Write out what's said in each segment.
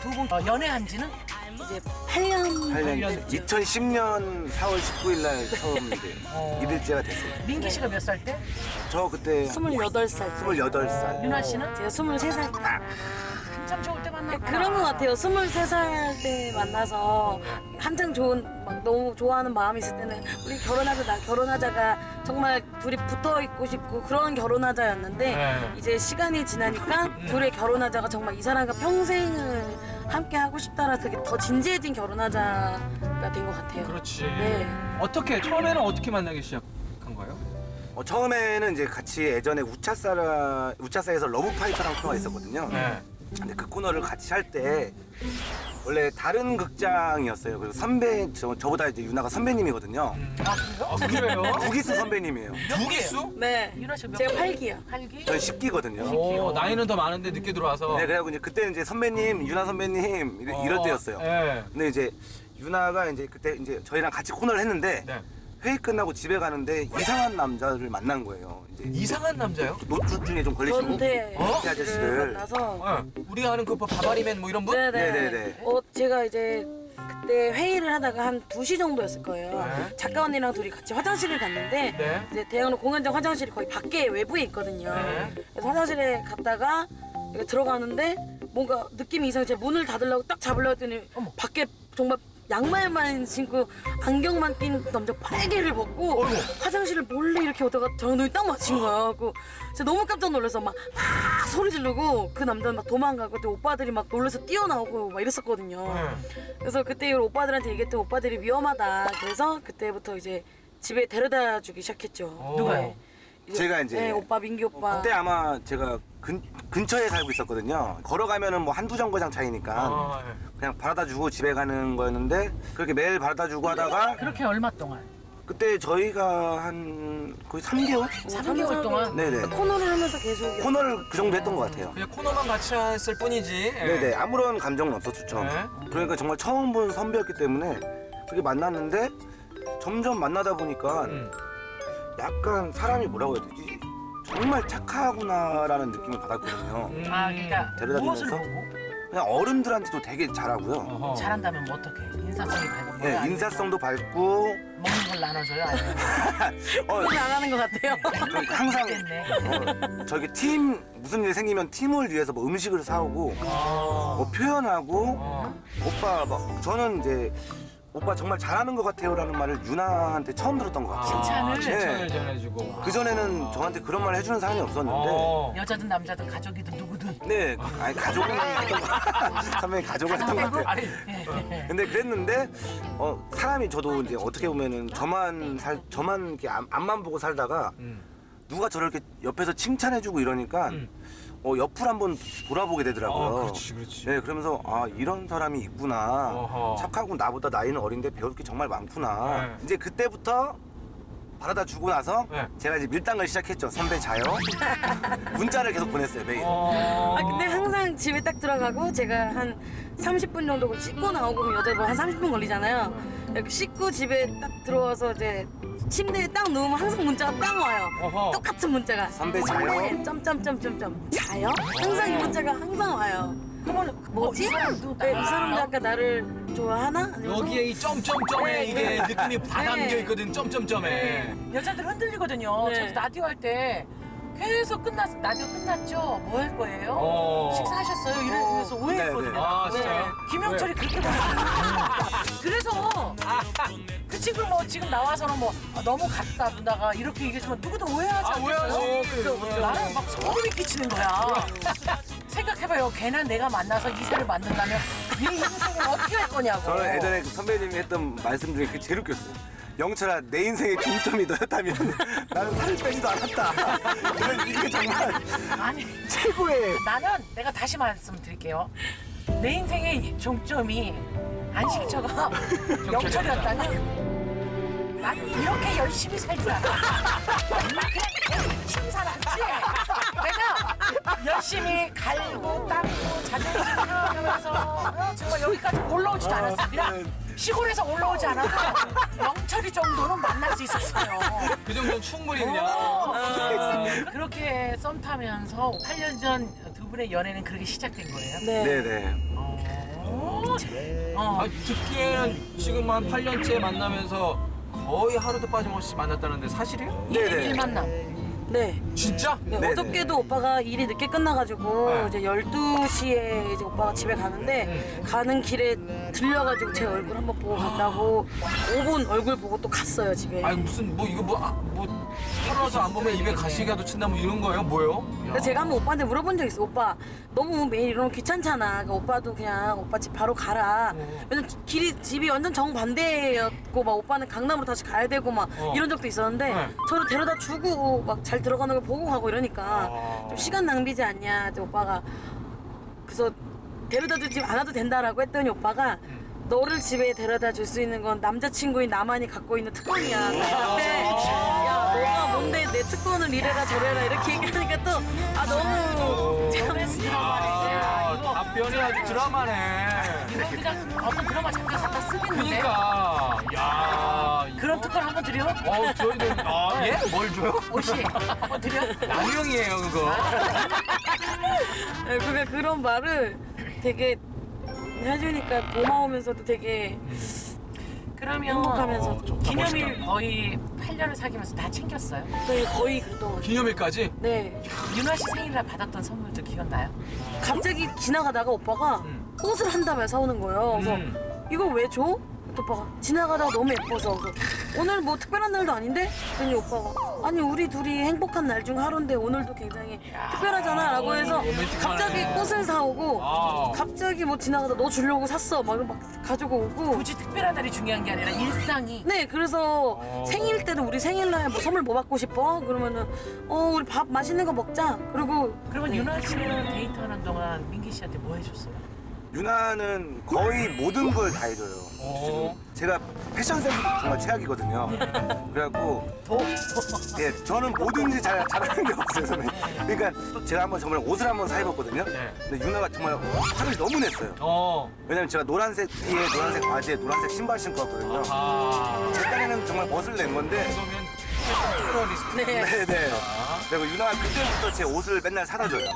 두 분 연애한 지는? 이제 8년 2010년 4월 19일 날 처음 이제 이들째가 됐어요. 민기 씨가 몇 살 때? 저 그때 28살. 28살. 윤아 씨는? 제가 23살 때. 한참 좋을 때 만났구나. 그런 것 같아요. 23살 때 만나서 한창 좋은, 막 너무 좋아하는 마음이 있을 때는 우리 결혼하자가 정말 둘이 붙어 있고 싶고 그런 결혼하자였는데 네. 이제 시간이 지나니까 둘의 결혼하자가 정말 이 사람과 평생을 함께 하고 싶다라 되게 더 진지해진 결혼하자가 된 것 같아요. 그렇지. 네. 어떻게 처음에는 어떻게 만나기 시작한 거예요? 처음에는 이제 같이 예전에 우차사에서 러브파이터라는 코너가 있었거든요. 네. 근데 그 코너를 같이 할 때 원래 다른 극장이었어요. 그래서 저보다 이제 유나가 선배님이거든요. 아, 그래요? 구기수 선배님이에요. 두기수? 네. 윤아 씨몇 제가 개? 8기요. 8기? 전 10기거든요. 오, 나이는 더 많은데 늦게 들어와서. 네, 그래갖고 이제 그때는 이제 선배님, 유나 선배님 이럴 때였어요. 네. 근데 이제 유나가 이제 그때 이제 저희랑 같이 코너를 했는데 네. 회의 끝나고 집에 가는데 이상한 남자를 만난 거예요. 이제 이상한 남자요? 노출증에 좀 걸리신 변태 변태 아저씨를. 만나서 네. 우리가 아는 그 바바리맨 뭐 이런 분? 네네네. 제가 이제 그때 회의를 하다가 한 2시 정도였을 거예요. 네. 작가 언니랑 둘이 같이 화장실을 갔는데 네. 이제 대학로 공연장 화장실이 거의 밖에 외부에 있거든요. 네. 그래서 화장실에 갔다가 이렇게 들어가는데 뭔가 느낌이 이상해. 제가 문을 닫으려고 딱 잡으려고 했더니 밖에 정말 양말만 신고 안경만 낀 남자 빨개를 벗고 화장실을 몰래 이렇게 오다가 저 눈이 딱 맞힌 거야. 그래서 제가 너무 깜짝 놀라서 막 소리 지르고 그 남자는 막 도망가고 또 오빠들이 막 놀라서 뛰어나오고 막 이랬었거든요. 네. 그래서 그때 이후로 오빠들한테 얘기했더니 오빠들이 위험하다. 그래서 그때부터 이제 집에 데려다 주기 시작했죠. 누가요? 제가 이제 네, 오빠 민기 오빠. 그때 아마 제가 근처에 살고 있었거든요. 걸어가면은 뭐 한두 정거장 차이니까 아, 네. 그냥 바라다 주고 집에 가는 거였는데 그렇게 매일 바라다 주고 하다가 그렇게 얼마 동안? 그때 저희가 한 거의 3개월? 3개월 동안? 네네. 코너를 하면서 계속 코너를 그 정도 했던 것 같아요. 그냥 코너만 같이 했을 뿐이지. 네네. 아무런 감정은 없었죠, 처음. 네. 그러니까 정말 처음 본 선배였기 때문에 그렇게 만났는데 점점 만나다 보니까 약간 사람이 뭐라고 해야 되지? 정말 착하구나라는 느낌을 받았거든요. 아, 그러니까 데려다 무엇을 주면서? 보고? 그냥 어른들한테도 되게 잘하고요. 어허. 잘한다면 뭐 어떡해? 인사성이 밝은 네, 거야? 인사성도 밝고 먹는 걸 나눠줘요? 아니면 그건 안 하는 것 같아요. 그러니까 항상 됐네. 저기 팀 무슨 일 생기면 팀을 위해서 뭐 음식을 사오고 뭐 표현하고 오빠 막 저는 이제 오빠 정말 잘하는 것 같아요라는 말을 유나한테 처음 들었던 것 같아요. 칭찬을? 칭찬을 전해주고. 그 전에는 저한테 그런 말 해주는 사람이 없었는데. 어. 여자든 남자든 가족이든 누구든 네, 아니 가족은 했던 거. 선배님 가족은 했던 것 같아요. 아니, 근데 그랬는데 사람이 저도 이제 어떻게 보면은 저만 이렇게 앞만 보고 살다가 누가 저를 이렇게 옆에서 칭찬해주고 이러니까 옆을 한번 돌아보게 되더라고요. 그렇지, 그렇지. 네, 그러면서 아 이런 사람이 있구나. 어허. 착하고 나보다 나이는 어린데 배울 게 정말 많구나. 네. 이제 그때부터 바라다 주고 나서 네. 제가 이제 밀당을 시작했죠. 선배 자요. 문자를 계속 보냈어요 매일. 근데 항상 집에 딱 들어가고 제가 한 30분 정도 씻고 나오고 그럼 여자 뭐 한 30분 걸리잖아요. 이렇게 씻고 집에 딱 들어와서 이제 침대에 딱 누우면 항상 문자가 딱 와요. 어허. 똑같은 문자가. 선배 자요? 네, 점점점점점. 자요? 항상 이 문자가 항상 와요. 그러면 뭐지? 이 사람도 네, 이 사람도 아까 나를 좋아하나? 아니면서 여기에 이 점점점에 네, 이게 네. 느낌이 다 네. 담겨 있거든. 점점점에. 여자들 흔들리거든요. 네. 저도 라디오 할 때 계속 라디오 끝났죠? 뭐 할 거예요? 식사하셨어요? 이러면서 오해했거든요. 네, 네. 아, 진짜요? 김영철이 그렇게 보냈어요. 그래서 그 친구 뭐 지금 나와서는 뭐 너무 같다 누나가 이렇게 얘기했지만 누구도 오해하지 아, 않겠어요? 오해하지. 그죠, 그죠. 나는 막 소름이 끼치는 거야. 생각해봐요. 걔나 내가 만나서 이세를 만든다면 네 인생을 어떻게 할 거냐고. 저는 예전에 그 선배님이 했던 말씀 중에 그게 제일 웃겼어요. 영철아 내 인생의 종점이 너였다면 나는 살을 빼지도 않았다. 이게 정말 아니 최고의 나는 내가 다시 말씀드릴게요. 내 인생의 종점이 안식처가 영철이었다면 난 이렇게 열심히 살 줄 알아. 그냥 열심히 살았지. 내가 열심히 갈고 닦고 자존심 상하면서 정말 여기까지 올라오지도 않았어. 그냥 시골에서 올라오지 않아도 영철이 정도는 만날 수 있었어요. 그 정도는 충분히 그냥. 그렇게 썸 타면서 8년 전 두 분의 연애는 그렇게 시작된 거예요? 네. 네네. 아, 듣기에는 지금 한 8년째 만나면서 거의 하루도 빠짐없이 만났다는데 사실이에요? 네네. 일 만남. 네. 진짜? 네, 네네. 어저께도 오빠가 일이 늦게 끝나가지고 네. 이제 12시에 이제 오빠가 집에 가는데 가는 길에 들려가지고 제 얼굴 한번 보고 간다고 5분 얼굴 보고 또 갔어요 집에. 아니 무슨 뭐 이거 뭐 하루라도 안 보면 입에 가시가도 친다 뭐 이런 거예요? 뭐예요? 근데 제가 한번 오빠한테 물어본 적 있어. 오빠 너무 매일 이러면 귀찮잖아. 그러니까 오빠도 그냥 오빠 집 바로 가라. 왜냐면 집이 완전 정반대였고 막 오빠는 강남으로 다시 가야 되고 막 이런 적도 있었는데 네. 저를 데려다 주고 막 잘 들어가는 걸 보고 가고 이러니까 좀 시간 낭비지 않냐. 근데 오빠가 그래서 데려다 주지 않아도 된다라고 했더니 오빠가 너를 집에 데려다 줄 수 있는 건 남자친구인 나만이 갖고 있는 특권이야. 나한테 야 너가 뭔데 내 특권을 이래라 저래라 이렇게 얘기하니까 또 아 너무 드라마네. 이거 답변이 아주 드라마네. 이거 그냥 어떤 드라마 잠깐 갖다 쓰겠는데. 그니까 야 그런 특권 한번 드려? 저희도 예? 뭘 줘요? 옷이 한번 드려? 남용이에요 그거. 그러니까 그런 말을 되게 해주니까 고마우면서도 되게 그러면 행복하면서 좋다, 기념일 거의 8년을 사귀면서 다 챙겼어요. 되게 거의 그동안 기념일까지? 네 윤아 씨 생일날 받았던 선물도 기억나요? 갑자기 지나가다가 오빠가 옷을 한 다발 사오는 거예요. 그래서 이걸 왜 줘? 그랬더니 오빠가 지나가다가 너무 예뻐서 그래서 오늘 뭐 특별한 날도 아닌데? 그랬더니 오빠가 아니 우리 둘이 행복한 날 중 하루인데 오늘도 굉장히 특별하잖아 라고 해서 로맨틱하네. 갑자기 꽃을 사오고 아. 갑자기 뭐 지나가다 너 주려고 샀어 막 가지고 오고 굳이 특별한 날이 중요한 게 아니라 일상이. 네, 그래서 생일 때도 우리 생일날 뭐 선물 뭐 받고 싶어? 그러면은 우리 밥 맛있는 거 먹자. 그리고 그러면 윤아 씨는 데이트하는 동안 민기 씨한테 뭐 해줬어요? 유나는 거의 모든 걸 다 해줘요. 제가 패션 센스 정말 최악이거든요. 그래갖고 예, 저는 뭐든지 잘하는 게 없어요, 선배님. 그러니까 제가 한번 정말 옷을 한번 사입었거든요. 근데 유나가 정말 화를 너무 냈어요. 왜냐면 제가 노란색 티에 노란색 바지에 노란색 신발 신고 왔거든요. 제 딴에는 정말 멋을 낸 건데 그러면 특별한 리스트. 네. 네네. 그리고 유나가 그때부터 제 옷을 맨날 사다 줘요.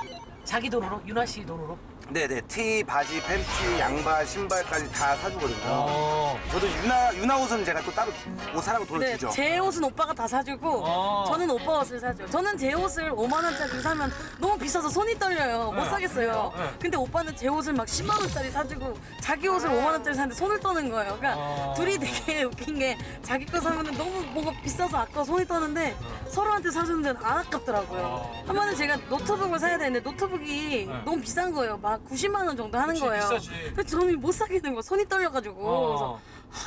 자기 돈으로? 윤아 씨 돈으로? 네네. 티, 바지, 팬티, 양말, 신발까지 다 사주거든요. 어. 저도 유나 옷은 제가 또 따로 옷 사라고 돈을 네, 주죠. 제 옷은 오빠가 다 사주고 저는 오빠 옷을 사죠. 저는 제 옷을 5만 원짜리 사면 너무 비싸서 손이 떨려요. 못 사겠어요. 근데 오빠는 제 옷을 막 10만 원짜리 사주고 자기 옷을 5만 원짜리 사는데 손을 떠는 거예요. 그러니까 둘이 되게 웃긴 게 자기 거 사면 너무 뭐가 비싸서 아까워 손이 떠는데 서로한테 사주는 데는 안 아깝더라고요. 한 번은 제가 노트북을 사야 되는데 노트북이 너무 비싼 거예요. 막 90만 원 정도 하는 그치, 거예요. 비싸지. 그래서 저는 못 사겠는 거예요. 손이 떨려가지고. 그래서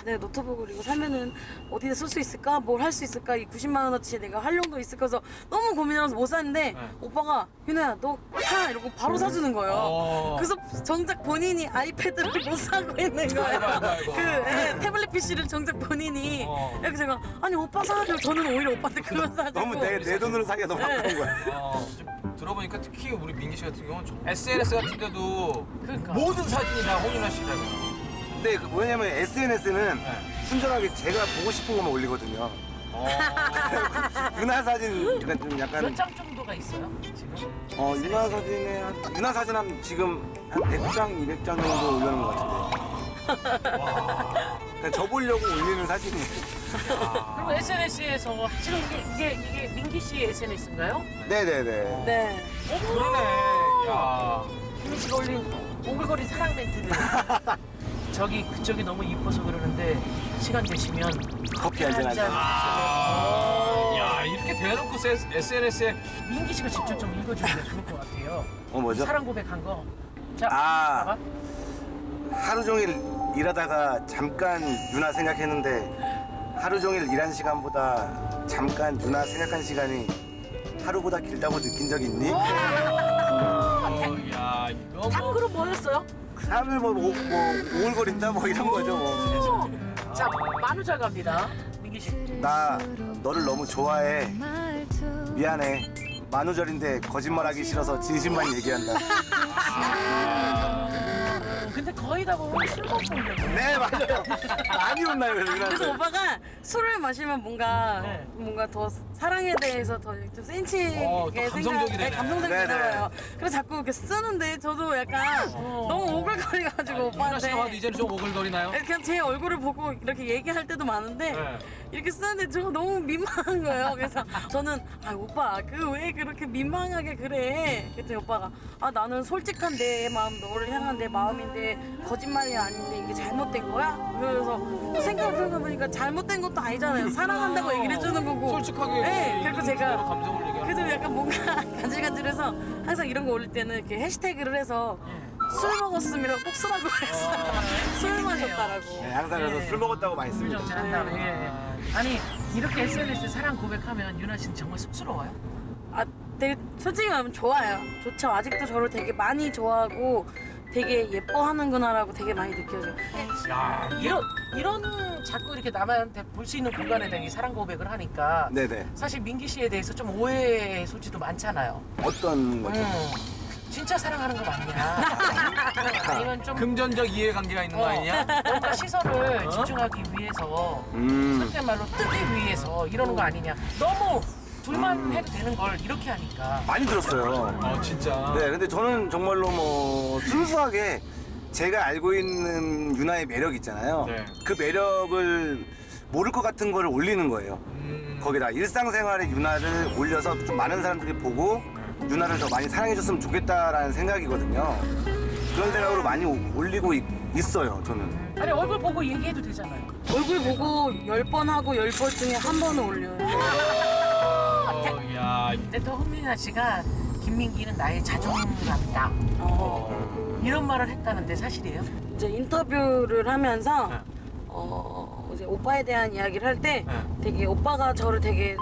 내가 노트북을 이거 사면은 어디다 쓸 수 있을까? 뭘 할 수 있을까? 이 90만 원어치 내가 활용도 있을까? 해서 너무 고민하면서 못 샀는데 오빠가 윤아야 너 사! 이러고 바로 사주는 거예요. 그래서 정작 본인이 아이패드를 못 사고 있는 거예요. 아이고. 태블릿 PC를 정작 본인이 그래서 제가 아니 오빠 사줘. 저는 오히려 오빠한테 그걸 사주고 너무 내 돈으로 사기가 너무 아까운 거야. 들어보니까 특히 우리 민기 씨 같은 경우는 SNS 같은 데도 그러니까. 모든 사진이 다 홍윤아 씨라고. 네, 왜냐면 SNS는 네. 순전하게 제가 보고 싶은 것만 올리거든요. 유나 사진 좀 약간 몇 장 정도가 있어요? 지금? 유나 사진 한 지금 한 100장, 200장 정도 올려놓은 것 같은데. 그냥 저 보려고 올리는 사진이. 그리고 SNS에서 지금 이게 민기 씨의 SNS인가요? 네네네. 네. 그러네. 야. 민기 씨가 올린 오글거린 사랑 멘트들. 저기 그쪽이 너무 이뻐서 그러는데 시간 되시면 커피 한잔 하자. 야, 이렇게 대놓고 SNS에 민기 씨가 직접 좀 읽어주면 좋을 것 같아요. 뭐죠? 사랑 고백한 거. 자, 아. 봐봐. 하루 종일 일하다가 잠깐 유나 생각했는데 하루 종일 일한 시간보다 잠깐 유나 생각한 시간이 하루보다 길다고 느낀 적 있니? 야, 이거 뭐 탐구로 뭐였어요? 사람을 뭐 오글거린다 뭐 이런 거죠 뭐. 자, 만우절 갑니다. 민기 씨. 나 너를 너무 좋아해. 미안해. 만우절인데 거짓말하기 싫어서 진심만 얘기한다. 근데 거의 다 보면 술 먹고 오려고. 네 맞아요. 많이 혼나요 그래서 유나한테. 오빠가 술을 마시면 뭔가 네. 뭔가 더 사랑에 대해서 더 좀 센치하게 더 감성적이 되네. 감성적이 네네. 되나 봐요. 그래서 자꾸 이렇게 쓰는데 저도 약간 너무 오글거려가지고 유나 씨가 봐도 오빠한테 이제는 좀 오글거리나요? 그냥 제 얼굴을 보고 이렇게 얘기할 때도 많은데 네. 이렇게 쓰는데 저 너무 민망한 거예요. 그래서 저는 아 오빠 그 왜 그렇게 민망하게 그래? 그랬더니 오빠가 아 나는 솔직한 내 마음 너를 향한 내 마음인데 거짓말이 아닌데 이게 잘못된 거야? 그래서 또 생각을 해보니까 잘못된 것도 아니잖아요. 사랑한다고 얘기를 해주는 거고. 솔직하게 네, 있는 그리고 제가 그대로 감정을 얘기하는 그래도 약간 뭔가 간질간질해서 항상 이런 거 올릴 때는 이렇게 해시태그를 해서 술 먹었음이라고 꼭 쓰라고 해서 술 마셨다라고. 네, 항상 그래서 술 먹었다고 많이 씁니다. 정잘한다 예. 아니 이렇게 SNS에 사랑 고백하면 유나 씨는 정말 쑥스러워요? 아, 되게 솔직히 말하면 좋아요. 좋죠. 아직도 저를 되게 많이 좋아하고 되게 예뻐하는구나라고 되게 많이 느껴져요. 야, 이런 자꾸 이렇게 남한테 볼 수 있는 공간에 대해 사랑 고백을 하니까 네네. 사실 민기 씨에 대해서 좀 오해의 소지도 많잖아요. 어떤 거죠? 진짜 사랑하는 거 맞냐? 아니면 좀 금전적 이해관계가 있는 거 아니냐? 뭔가 시선을 집중하기 위해서 속된 말로 뜨기 위해서 이러는 거 아니냐? 너무 둘만 해도 되는 걸 이렇게 하니까. 많이 들었어요. 진짜. 네, 근데 저는 정말로 뭐 순수하게 제가 알고 있는 유나의 매력 있잖아요. 네. 그 매력을 모를 것 같은 거를 올리는 거예요. 거기다 일상생활의 유나를 올려서 좀 많은 사람들이 보고 유나를 더 많이 사랑해줬으면 좋겠다라는 생각이거든요. 그런 생각으로 많이 올리고 있어요, 저는. 아니 얼굴 보고 얘기해도 되잖아요. 얼굴 보고 10번 하고 10번 중에 한 번은 올려요. 야, 근데 또 흥민아 씨가 김민기는 나의 자존감이다. 이런 말을 했다는데 사실이에요? 이제 인터뷰를 하면서 네. 이제 오빠에 대한 이야기를 할 때 네. 되게 오빠가 저를 되게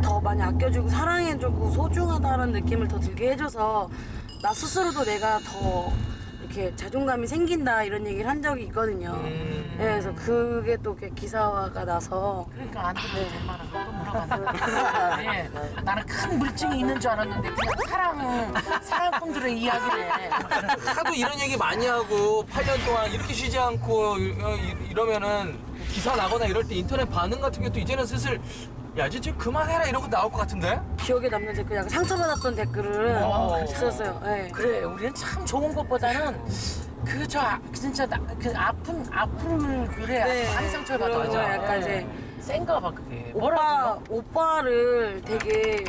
더 많이 아껴주고 사랑해주고 소중하다는 느낌을 더 들게 해줘서 나 스스로도 내가 더 이렇게 자존감이 생긴다 이런 얘기를 한 적이 있거든요. 네, 그래서 그게 또 이렇게 기사화가 나서 그러니까 안 들어도 될 만한 거 또 물어봤는데 예. 나는 큰 물증이 있는 줄 알았는데 그냥 사랑꾼들의 이야기네. 하도 이런 얘기 많이 하고 8년 동안 이렇게 쉬지 않고 이러면은 기사 나거나 이럴 때 인터넷 반응 같은 게 또 이제는 슬슬 야 이제 좀 그만해라 이런 거 나올 것 같은데? 기억에 남는 댓글 약간 상처받았던 댓글을 있었어요. 네. 그래 우리는 참 좋은 것보다는 진짜 그 아픈 그래 네. 많이 상처를 그런 받아. 거 약간 이제 센가 봐 그게. 오빠를 되게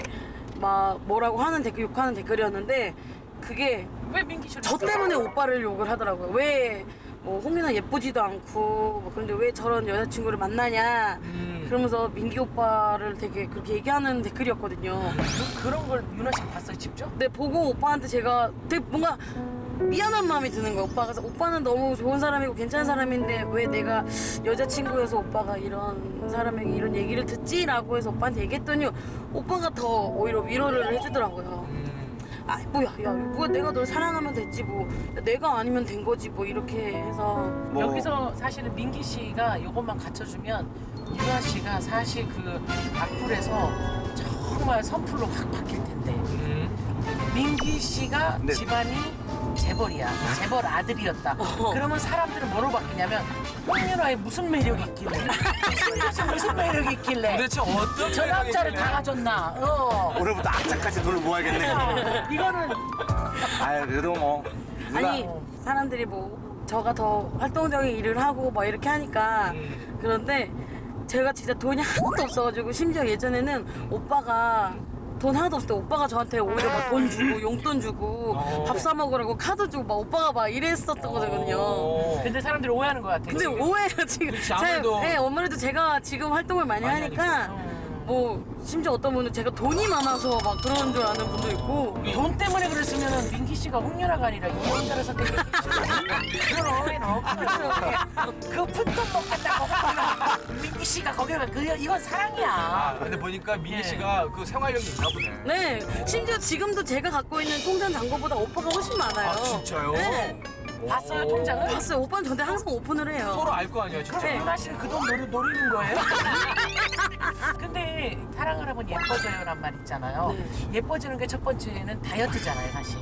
막 뭐라고 하는 댓글 욕하는 댓글이었는데 그게 왜 민기 씨를 저 때문에 오빠를 욕을 하더라고요. 왜 뭐 홍윤아 예쁘지도 않고 뭐 그런데 왜 저런 여자친구를 만나냐 그러면서 민기 오빠를 되게 그렇게 얘기하는 댓글이었거든요. 그런 걸 유나 씨가 봤어요 직접? 근데 보고 오빠한테 제가 되게 뭔가 미안한 마음이 드는 거예요. 오빠가 그래서 오빠는 너무 좋은 사람이고 괜찮은 사람인데 왜 내가 여자친구여서 오빠가 이런 사람에게 이런 얘기를 듣지라고 해서 오빠한테 얘기했더니 오빠가 더 오히려 위로를 해주더라고요. 아 뭐야 내가 널 사랑하면 됐지 뭐 내가 아니면 된 거지 뭐 이렇게 해서 뭐 여기서 사실은 민기 씨가 이것만 갖춰주면 유나 씨가 사실 그 악플에서 정말 선풀로 확 바뀔 텐데 민기 씨가 네. 집안이 재벌이야. 재벌 아들이었다. 그러면 사람들은 뭐로 바뀌냐면 홍윤아에 무슨 매력이 있길래 무슨 매력이 있길래 도대체 어떤 저 매력이 남자를 있길래? 다 가졌나. 오늘부터 악착같이 돈을 모아야겠네. 이거는 아 그래도 뭐 누나 아니 사람들이 뭐 저가 더 활동적인 일을 하고 막 이렇게 하니까 그런데 제가 진짜 돈이 하나도 없어가지고 심지어 예전에는 오빠가 돈 하나도 없을 때 오빠가 저한테 오히려 막 돈 주고 용돈 주고 밥 사 먹으라고 카드 주고 막 오빠가 막 이랬었던 거거든요. 근데 사람들이 오해하는 것 같아. 근데 오해가 지금 그렇지, 아무래도. 네, 아무래도 제가 지금 활동을 많이 하니까 뭐 심지어 어떤 분은 제가 돈이 많아서 막 그런 줄 아는 분도 있고 돈 때문에 그랬으면 민기 씨가 홍윤아가 아니라 이혼자를 선택했겠죠. 그런 오해는 없어요. 그 푼돈 먹겠다고 민기 씨가 거기를 이건 사랑이야. 근데 보니까 민기 예. 씨가 그 생활력이 있나 보네. 네 심지어 지금도 제가 갖고 있는 통장 잔고보다 오빠가 훨씬 많아요. 아, 진짜요? 네 봤어요 통장을? 봤어요. 오빠는 저한테 항상 오픈을 해요. 서로 알 거 아니야, 진짜. 그럼 유나 씨는 그 돈 노리는 거예요? 근데 사랑을 하면 예뻐져요란 말 있잖아요. 네. 예뻐지는 게 첫 번째는 다이어트잖아요, 사실.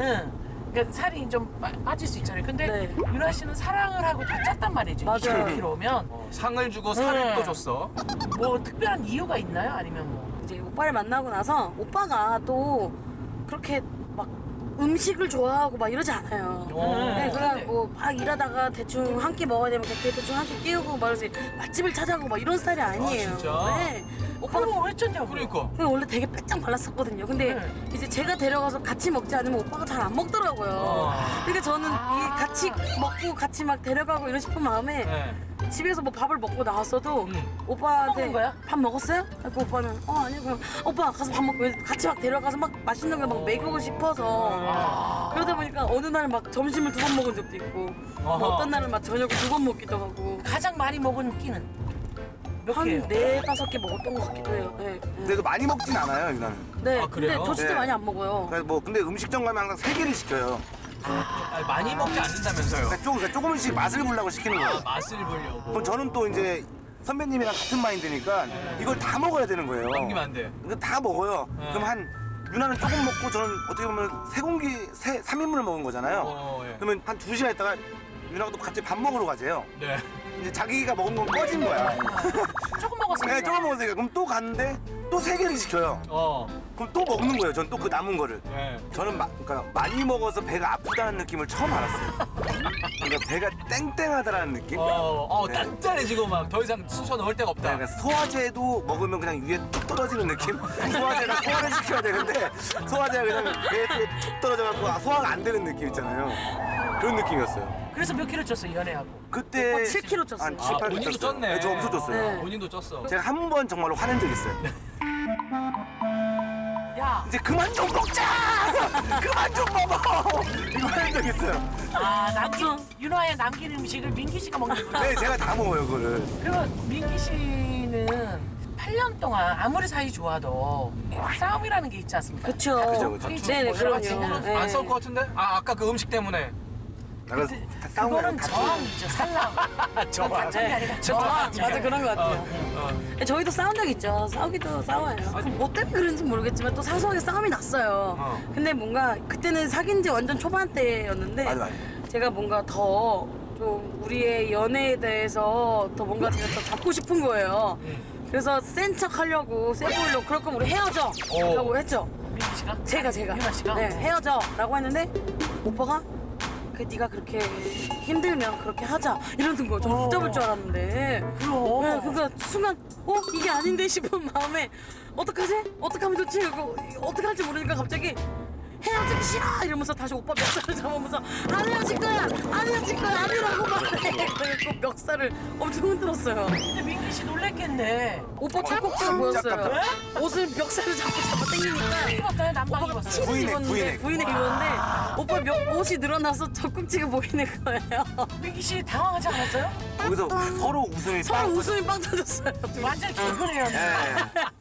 응. 그러니까 살이 좀 빠질 수 있잖아요. 근데 네. 유나 씨는 사랑을 하고 더 쪘단 말이죠. 맞아요. 20kg면 상을 주고 살을 네. 또 줬어. 뭐 특별한 이유가 있나요? 아니면 뭐? 이제 오빠를 만나고 나서 오빠가 또 그렇게 막 음식을 좋아하고 막 이러지 않아요. 오. 네, 그래갖고 막 일하다가 대충 한 끼 먹어야 되면 그렇게 대충 한 끼 끼우고 막 그래서 맛집을 찾아가고 막 이런 스타일이 아니에요. 진짜? 네. 오빠가 그럼 왜 쪘냐고. 그러니까. 근데 원래 되게 빼짝 말랐었거든요. 근데 네. 이제 제가 데려가서 같이 먹지 않으면 오빠가 잘 안 먹더라고요. 그러니까 저는 이게 같이 먹고 같이 막 데려가고 이런 싶은 마음에 네. 집에서 뭐 밥을 먹고 나왔어도 먹는 오빠한테 거야? 밥 먹었어요? 그 오빠는 아니요 그럼 오빠 가서 밥 먹고 같이 막 데려가서 막 맛있는 거 막 먹이고 싶어서 그러다 보니까 어느 날 막 점심을 2번 먹은 적도 있고 뭐 어허. 어떤 날은 막 저녁을 2번 먹기도 하고 가장 많이 먹은 끼는 몇 한 개예요? 4-5개 먹었던 것 같기도 해요. 네, 근데도 많이 먹진 않아요, 유나는. 네. 아, 근데 그래요? 저 진짜 네. 많이 안 먹어요. 그러니까 뭐 근데 음식점 가면 항상 3개를 시켜요. 아니, 많이 먹지 않는다면서요. 그러니까 조금씩 맛을 보려고 시키는 거예요. 맛을 보려고. 그럼 저는 또 이제 선배님이랑 같은 마인드니까 이걸 다 먹어야 되는 거예요. 넘기면 안 돼. 이거 다 먹어요. 네. 그럼 한 유나는 조금 먹고 저는 어떻게 보면 3인분을 먹은 거잖아요. 예. 그러면 한 2시간 있다가 유나가 또 같이 밥 먹으러 가세요. 네. 이제 자기가 먹은 건 꺼진 거야. 조금 먹었어요. 네, 조금 먹었으니까 그럼 또 갔는데 또 3개를 시켜요. 그럼 또 먹는 거예요. 전 또 그 남은 거를. 네. 저는 그러니까 많이 먹어서 배가 아프다는 느낌을 처음 알았어요. 그러니까 배가 땡땡하다라는 느낌? 네. 딴짠해지고 막 더 이상 쑤셔 넣을 데가 없다. 그러니까 소화제도 먹으면 그냥 위에 툭 떨어지는 느낌? 소화제가 소화를 시켜야 되는데 소화제가 그냥 배에 툭 떨어져갖고 소화가 안 되는 느낌 있잖아요. 그런 느낌이었어요. 그래서 몇 킬로 쪘어 연애하고? 그때 오빠 7kg 쪘어요. 한 아, 7, 8kg 본인도 쪘어요. 쪘네. 네, 저 엄청 쪘어요. 네. 본인도 쪘어. 제가 한 번 정말로 화낸 적 있어요. 야, 이제 그만 좀 먹자! 그만 좀 먹어! 이거 화낸 적 있어요. 윤화의 남긴 음식을 민기 씨가 먹는구나. 네, 제가 다 먹어요, 그거를. 그리고 민기 씨는 8년 동안 아무리 사이 좋아도 싸움이라는 게 있지 않습니까? 그쵸. 그죠, 그죠. 네네, 그럼요. 친구는 네. 안 싸울 것 같은데? 아까 그 음식 때문에. 나가 싸운 거랑 그거는 다 저항이죠, 살랑. 저항. 다툼이 아니라 저항. 맞아, 그런 것 같아요. 어. 저희도 싸운 적 있죠. 싸우기도 싸워요. 뭐 때문에 그런지 모르겠지만 또 사소하게 싸움이 났어요. 근데 뭔가 그때는 사귄 지 완전 초반 때였는데 맞아. 제가 뭔가 더 좀 우리의 연애에 대해서 더 뭔가 제가 더 잡고 싶은 거예요. 그래서 센 척 하려고 세 보이려고 그럴 거면 우리 헤어져 라고 했죠. 민기 씨가? 제가 윤화 씨가? 네, 헤어져 라고 했는데 오빠가 네가 그렇게 힘들면 그렇게 하자 이러는 거예요. 저는 붙잡을 줄 알았는데 그럼. 네, 그러니까 순간 이게 아닌데 싶은 마음에 어떡하지? 어떡하면 좋지? 이거 어떻게 할지 모르니까 갑자기 헤어지기 싫어 이러면서 다시 오빠 멱살을 잡으면서 안 헤어질 거야 안 헤어질 거야 아니라고 말해 그래서 멱살을 엄청 흔들었어요. 근데 민기 씨 놀랬겠네. 오빠 찰kok지가 보였어요. 옷을 멱살을 잡고 당기니까 입었어요? 남방 오빠가 입었어요? 티를 부인액, 입었는데 부인액 입었는데 오빠 옷이 늘어나서 젖꼭지가 보이는 거예요. 민기 씨 당황하지 않았어요? 거기서 서로 웃음이 서로 빵 웃음이 빵 터졌어요. 완전 개그네요. 예, 예.